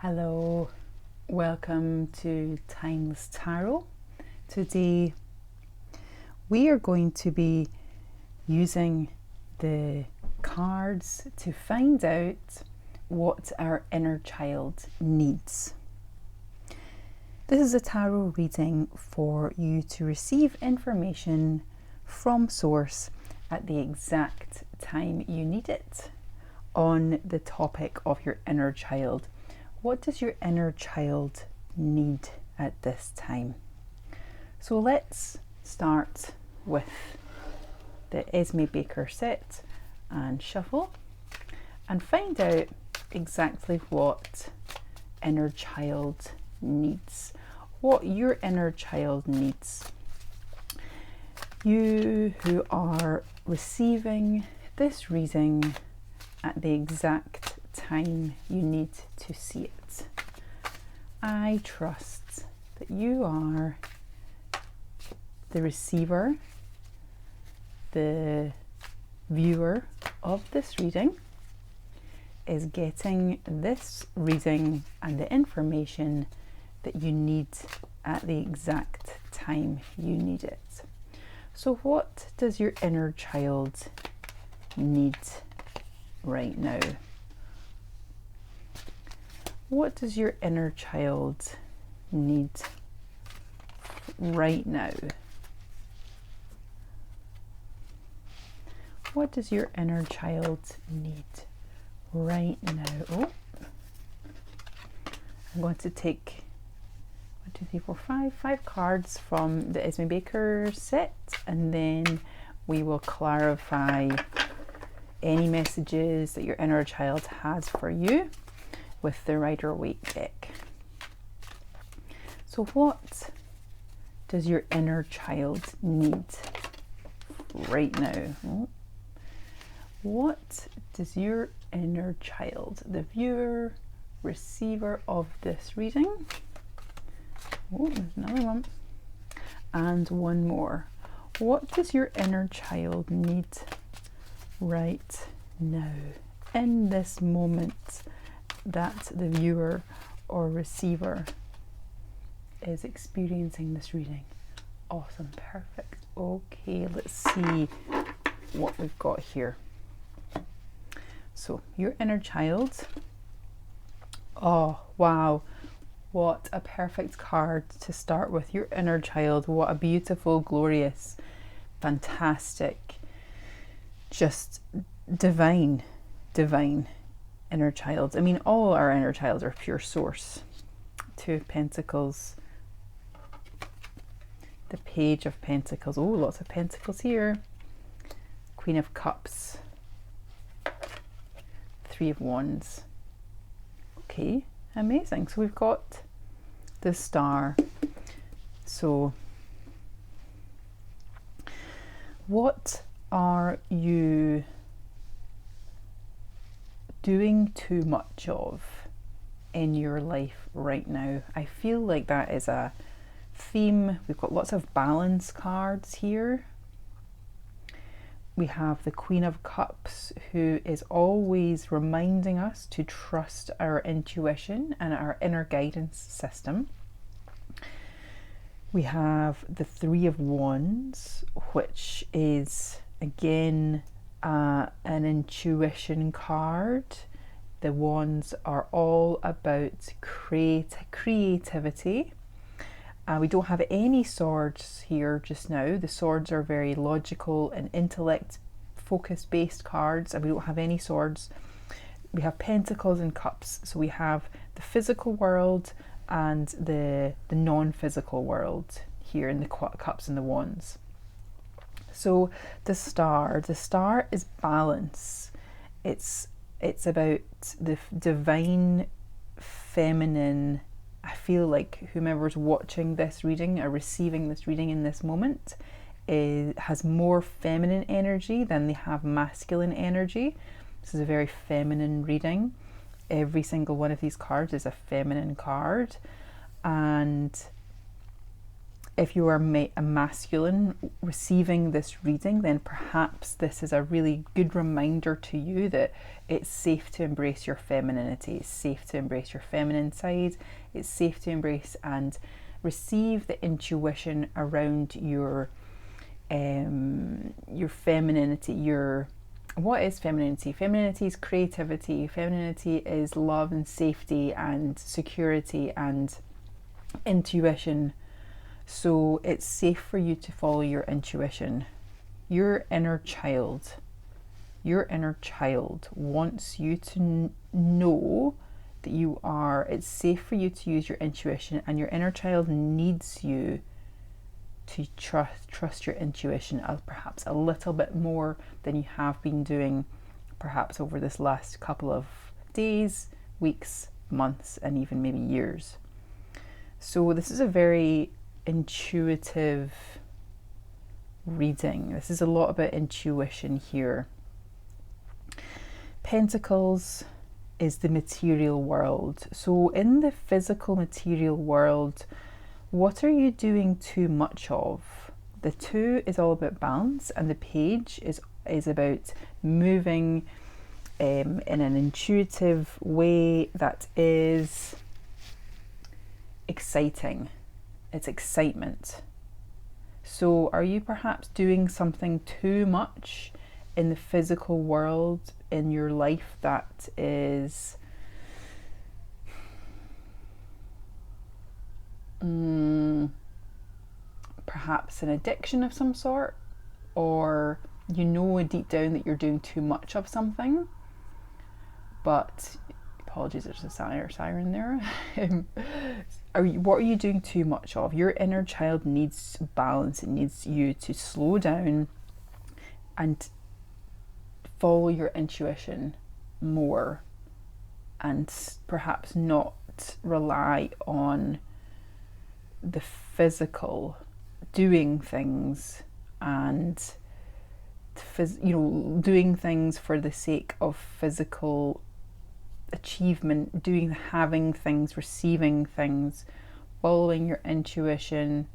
Hello, welcome to Timeless Tarot. Today we are going to be using the cards to find out what our inner child needs. This is a tarot reading for you to receive information from Source at the exact time you need it on the topic of your inner child. What does your inner child need at this time? So let's start with the Esme Baker set and shuffle and find out exactly what inner child needs, what your inner child needs. You who are receiving this reading at the exact time you need to see it. I trust that you are the receiver, the viewer of this reading is getting this reading and the information that you need at the exact time you need it. So what does your inner child need right now? What does your inner child need right now? What does your inner child need right now? Oh, I'm going to take 5 cards from the Esme Baker set, and then we will clarify any messages that your inner child has for you with the Rider-Waite deck. So what does your inner child need right now? What does your inner child, the viewer, receiver of this reading? Oh, there's another one. And one more. What does your inner child need right now, in this moment that the viewer or receiver is experiencing this reading? Awesome, perfect. Okay, let's see what we've got here. So your inner child. Oh wow, what a perfect card to start with. Your inner child. What a beautiful, glorious, fantastic, just divine inner child. I mean, all our inner child are pure source. 2 of Pentacles, the Page of Pentacles. Oh, lots of pentacles here. Queen of Cups, 3 of Wands. Okay, amazing. So we've got the Star. So what are you doing too much of in your life right now? I feel like that is a theme. We've got lots of balance cards here. We have the Queen of Cups, who is always reminding us to trust our intuition and our inner guidance system. We have the 3 of Wands, which is again an intuition card. The wands are all about creativity. We don't have any swords here just now. The swords are very logical and intellect focus based cards, and we don't have any swords. We have Pentacles and Cups. So we have the physical world and the non-physical world here in the Cups and the Wands. So the Star is balance. It's about the divine feminine. I feel like whomever's watching this reading or receiving this reading in this moment has more feminine energy than they have masculine energy. This is a very feminine reading. Every single one of these cards is a feminine card, and if you are a masculine receiving this reading, then perhaps this is a really good reminder to you that it's safe to embrace your femininity. It's safe to embrace your feminine side. It's safe to embrace and receive the intuition around your femininity. What is femininity? Femininity is creativity. Femininity is love and safety and security and intuition. So it's safe for you to follow your intuition. Your inner child wants you to know that you are, it's safe for you to use your intuition, and your inner child needs you to trust your intuition perhaps a little bit more than you have been doing perhaps over this last couple of days, weeks, months, and even maybe years. So this is a very intuitive reading. This is a lot about intuition here. Pentacles is the material world. So in the physical material world, what are you doing too much of? The 2 is all about balance, and the Page is about moving in an intuitive way that is exciting. It's excitement. So are you perhaps doing something too much in the physical world in your life that is perhaps an addiction of some sort, or you know deep down that you're doing too much of something, but apologies, there's a siren there. What are you doing too much of? Your inner child needs balance. It needs you to slow down and follow your intuition more, and perhaps not rely on the physical doing things and doing things for the sake of physical achievement, having things, receiving things, following your intuition.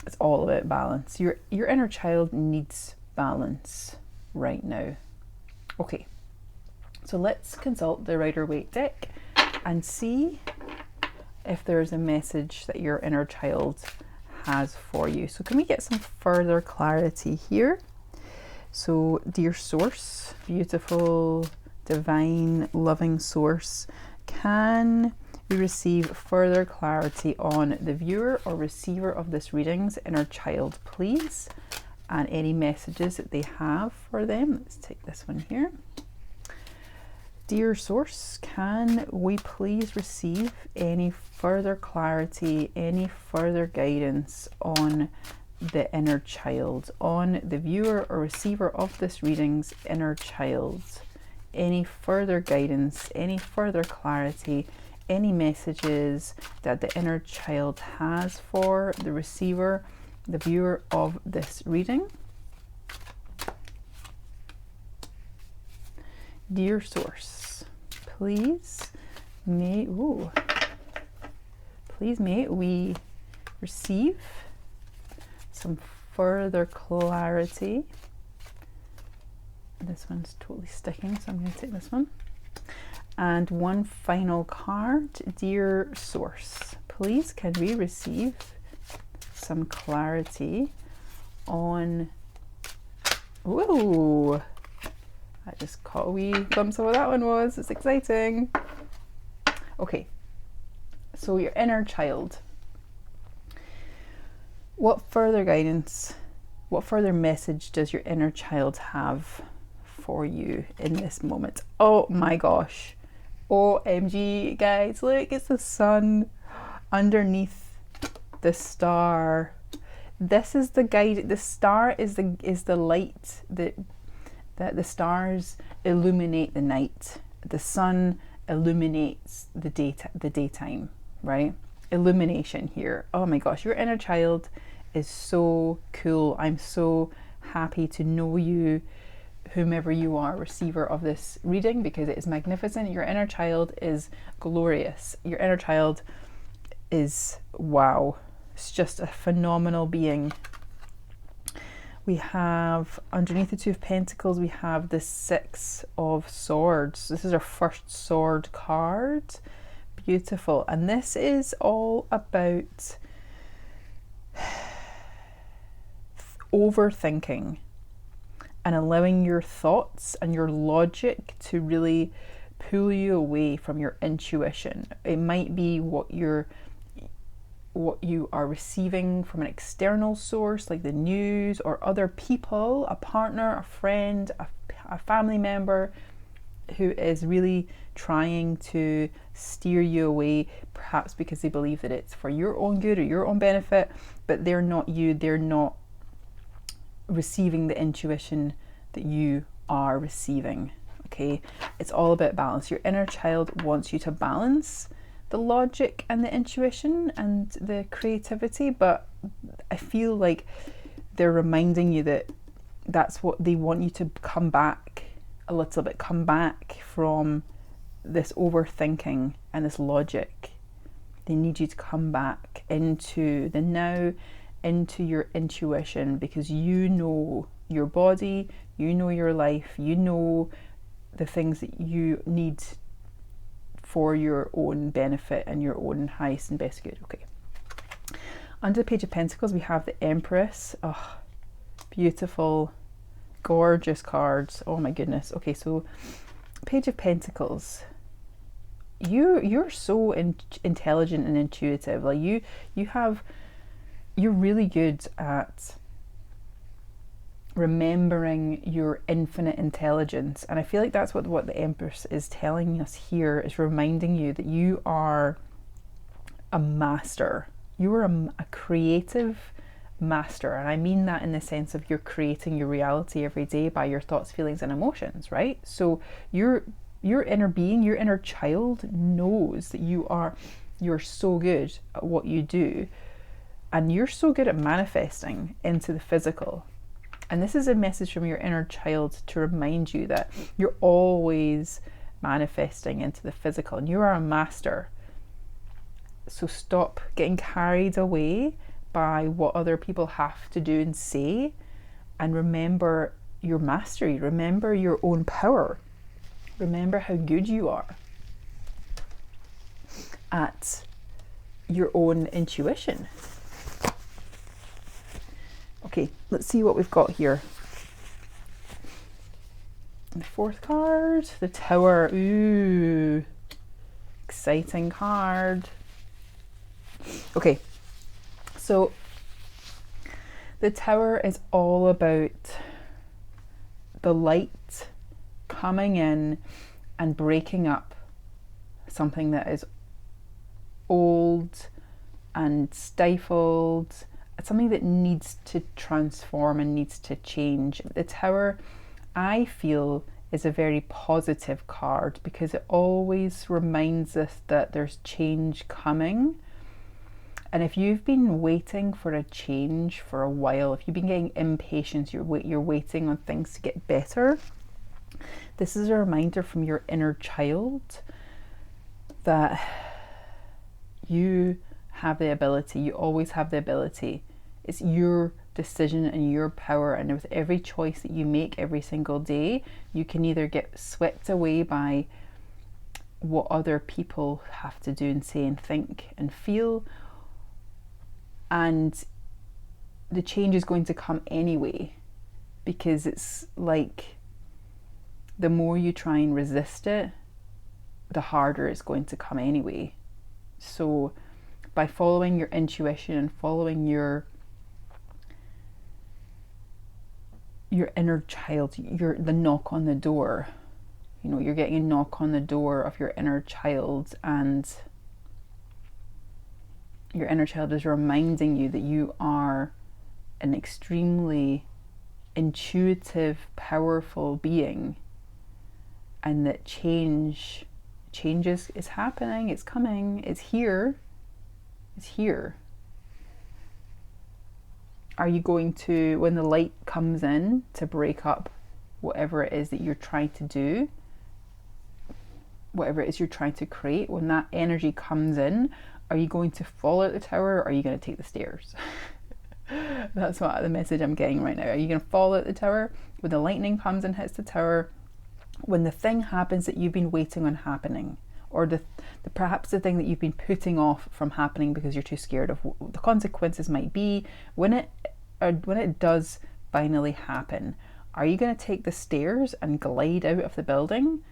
It's all about balance. Your inner child needs balance right now. Okay, so let's consult the Rider-Waite deck and see if there's a message that your inner child has for you. So can we get some further clarity here? So dear source, beautiful, divine, loving source, can we receive further clarity on the viewer or receiver of this reading's inner child, please? And any messages that they have for them. Let's take this one here. Dear source, can we please receive any further clarity, any further guidance on the inner child, on the viewer or receiver of this reading's inner child? Any further guidance, any further clarity, any messages that the inner child has for the receiver, the viewer of this reading? Dear source, please may we receive some further clarity. This one's totally sticking, so I'm going to take this one. And one final card. Dear source, please can we receive some clarity on... Whoa! I just caught a wee glimpse of what that one was. It's exciting. Okay, so your inner child. What further guidance, what further message does your inner child have for you in this moment? Oh my gosh. OMG, guys, look, it's the sun underneath the star. This is the guide. The star is the light that the stars illuminate the night. The sun illuminates the daytime, right? Illumination here. Oh my gosh, your inner child is so cool. I'm so happy to know you, whomever you are, receiver of this reading, because it is magnificent. Your inner child is glorious. Your inner child is wow. It's just a phenomenal being. We have, underneath the Two of Pentacles, we have the Six of Swords. This is our first sword card. Beautiful. And this is all about overthinking and allowing your thoughts and your logic to really pull you away from your intuition. It might be what you are receiving from an external source like the news or other people, a partner, a friend, a family member who is really trying to steer you away, perhaps because they believe that it's for your own good or your own benefit, but they're not receiving the intuition that you are receiving. Okay, it's all about balance. Your inner child wants you to balance the logic and the intuition and the creativity, but I feel like they're reminding you that that's what they want you to come back a little bit, come back from this overthinking and this logic. They need you to come back into the now, into your intuition, because you know your body, you know your life, you know the things that you need for your own benefit and your own highest and best good. Okay. Under the Page of Pentacles, we have the Empress. Oh, beautiful, gorgeous cards. Oh my goodness. Okay, so Page of Pentacles. You're so intelligent and intuitive. Like you're really good at remembering your infinite intelligence, and I feel like that's what the Empress is telling us here, is reminding you that you are a master. You are a creative master, and I mean that in the sense of you're creating your reality every day by your thoughts, feelings and emotions, right? So your inner being, your inner child knows that you're so good at what you do, and you're so good at manifesting into the physical. And this is a message from your inner child to remind you that you're always manifesting into the physical, and you are a master. So stop getting carried away by what other people have to do and say, and remember your mastery, remember your own power, remember how good you are at your own intuition. Okay, let's see what we've got here. The fourth card, the Tower. Ooh, exciting card. Okay, so the Tower is all about the light coming in and breaking up something that is old and stifled. It's something that needs to transform and needs to change. The Tower, I feel, is a very positive card because it always reminds us that there's change coming. And if you've been waiting for a change for a while, if you've been getting impatient, you're waiting on things to get better, this is a reminder from your inner child that you have the ability, you always have the ability. It's your decision and your power, and with every choice that you make every single day, you can either get swept away by what other people have to do and say and think and feel, and the change is going to come anyway, because it's like the more you try and resist it, the harder it's going to come anyway. So by following your intuition and following your inner child, the knock on the door, you're getting a knock on the door of your inner child, and your inner child is reminding you that you are an extremely intuitive, powerful being, and that change is happening, it's coming, it's here. Are you going to, when the light comes in to break up whatever it is that you're trying to do, whatever it is you're trying to create, when that energy comes in, Are you going to fall out the tower, or are you going to take the stairs? That's what the message I'm getting right now. Are you going to fall out the tower when the lightning comes and hits the tower? When the thing happens that you've been waiting on happening, or perhaps the thing that you've been putting off from happening because you're too scared of what the consequences might be, when it does finally happen, are you going to take the stairs and glide out of the building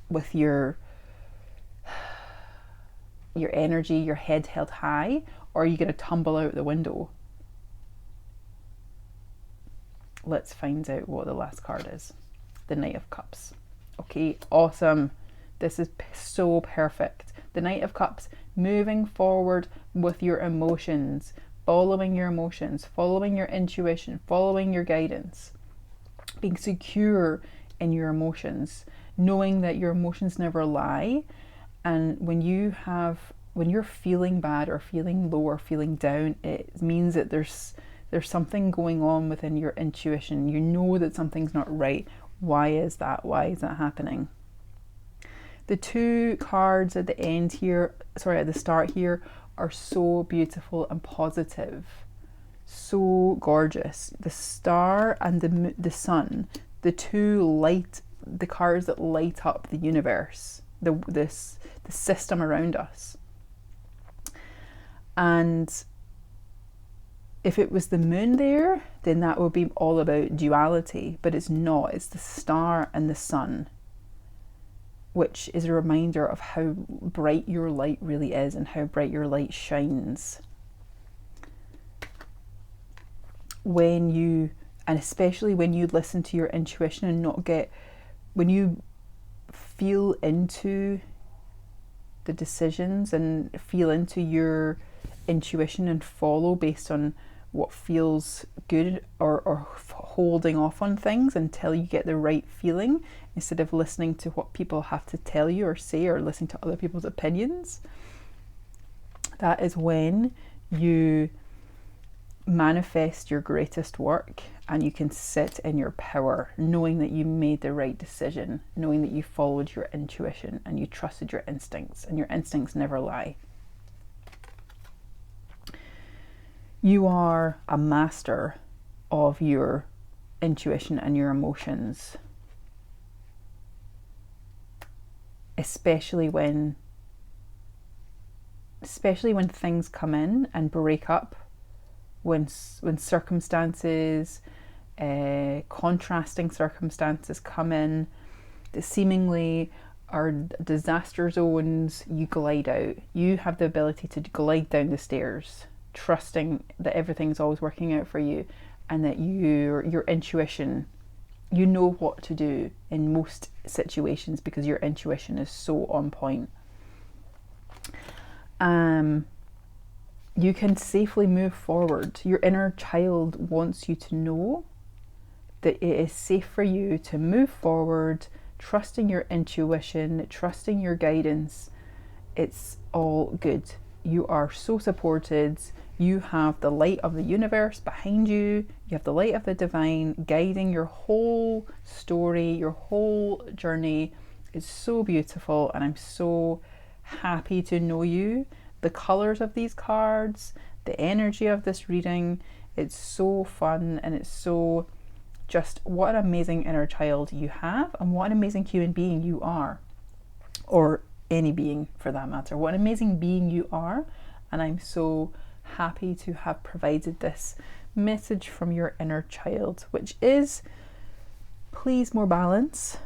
with your energy, your head held high, or are you going to tumble out the window? Let's find out what the last card is. The Knight of Cups. Okay, awesome. This is so perfect. The Knight of Cups, moving forward with your emotions, following your emotions, following your intuition, following your guidance, being secure in your emotions, knowing that your emotions never lie. And when you're feeling bad or feeling low or feeling down, it means that there's something going on within your intuition. You know that something's not right. Why is that? Why is that happening? The two cards at the end here, at the start here, are so beautiful and positive. So gorgeous. The star and the sun, the cards that light up the universe, the system around us. And if it was the moon there, then that would be all about duality, but it's not. It's the star and the sun, which is a reminder of how bright your light really is and how bright your light shines. And especially when you listen to your intuition and when you feel into the decisions and feel into your intuition and follow based on what feels good, or holding off on things until you get the right feeling, instead of listening to what people have to tell you or say, or listening to other people's opinions. That is when you manifest your greatest work, and you can sit in your power, knowing that you made the right decision, knowing that you followed your intuition and you trusted your instincts, and your instincts never lie. You are a master of your intuition and your emotions, especially when things come in and break up, when circumstances, contrasting circumstances come in that seemingly are disaster zones. You glide out. You have the ability to glide down the stairs, trusting that everything's always working out for you, and that your intuition, you know what to do in most situations because your intuition is so on point. You can safely move forward. Your inner child wants you to know that it is safe for you to move forward, trusting your intuition, trusting your guidance. It's all good. You are so supported. You have the light of the universe behind you. You have the light of the divine guiding your whole story, your whole journey. It's so beautiful, and I'm so happy to know you. The colors of these cards, the energy of this reading, it's so fun, and it's so just what an amazing inner child you have, and what an amazing human being you are, or any being for that matter. What an amazing being you are, and I'm so happy to have provided this message from your inner child, which is, please more balance,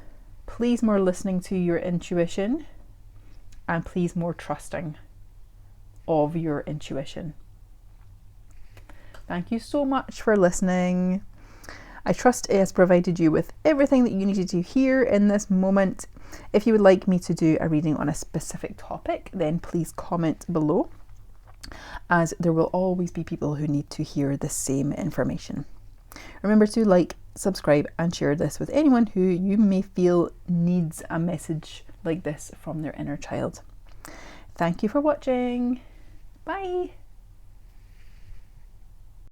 please more listening to your intuition, and please more trusting of your intuition. Thank you so much for listening. I trust it has provided you with everything that you needed to hear in this moment. If you would like me to do a reading on a specific topic, then please comment below, as there will always be people who need to hear the same information. Remember to like, subscribe, and share this with anyone who you may feel needs a message like this from their inner child. Thank you for watching. Bye.